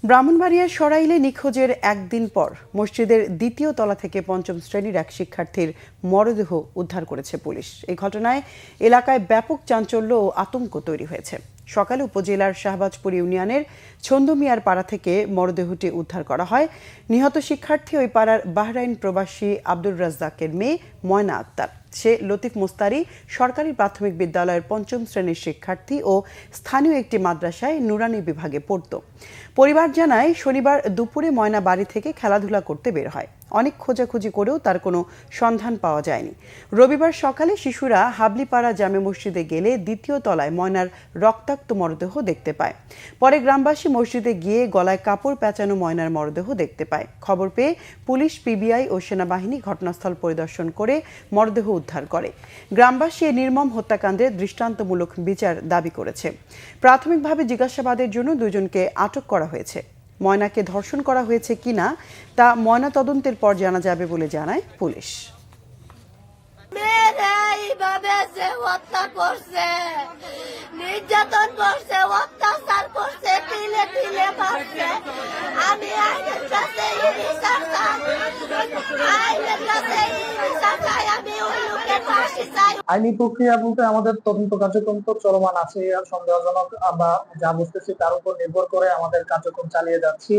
ব্রাহ্মণবাড়িয়ার সরাইলে নিখোঁজের একদিন পর মসজিদের দ্বিতীয় তলা থেকে পঞ্চম শ্রেণীর এক শিক্ষার্থীর মরদেহ উদ্ধার করেছে পুলিশ। এই ঘটনায় এলাকায় ব্যাপক চাঞ্চল্য ও আতঙ্ক তৈরি হয়েছে। সকালে উপজেলার শাহবাজপুর ইউনিয়নের ছন্দমিয়ার পাড়া থেকে মরদেহটি উদ্ধার করা হয়। নিহত শিক্ষার্থী ওই পাড়ার বাহরাইন প্রবাসী আব্দুর রাজ্জাকের মেয়ে ময়না আক্তার। সে লতিফ মুস্তারি সরকারি প্রাথমিক বিদ্যালয়ের পঞ্চম শ্রেণীর শিক্ষার্থী ও স্থানীয় একটি মাদ্রাসায় নুরানি বিভাগে পড়ত। পরিবার জানায়, শনিবার দুপুরে ময়না বাড়ি থেকে খেলাধুলা করতে বের হয়। অনেক খোঁজাখুঁজি করেও তার কোনো সন্ধান পাওয়া যায়নি। রবিবার সকালে শিশুরা হাবলিপাড়া জামে মসজিদে গেলে দ্বিতীয় তলায় ময়নার রক্তাক্ত মরদেহ দেখতে পায়। পরে গ্রামবাসী মসজিদে গিয়ে গলায় কাপড় পেঁচানো ময়নার মরদেহ দেখতে পায়। খবর পেয়ে পুলিশ, পিবিআই ও সেনাবাহিনী ঘটনাস্থল পরিদর্শন করে মরদেহ উদ্ধার করে। গ্রামবাসী এই নির্মম হত্যাকাণ্ডের দৃষ্টান্তমূলক বিচার দাবি করেছে। প্রাথমিকভাবে জিজ্ঞাসাবাদের জন্য দুজনকে আটক করা হয়েছে। ময়নাকে ধর্ষণ করা হয়েছে কিনা তা ময়না তদন্তের পর জানা যাবে বলে জানায় পুলিশ। নির্যাতন করছে, অত্যাচার করছে, তিলে তিলে মারছে। আমি আইনের কাছে আইনি প্রক্রিয়া বলতে আমাদের তদন্ত কার্যক্রম তো চলমান আছে। সন্দেহজনক আমরা যা বুঝতেছি তার উপর নির্ভর করে আমাদের কার্যক্রম চালিয়ে যাচ্ছি।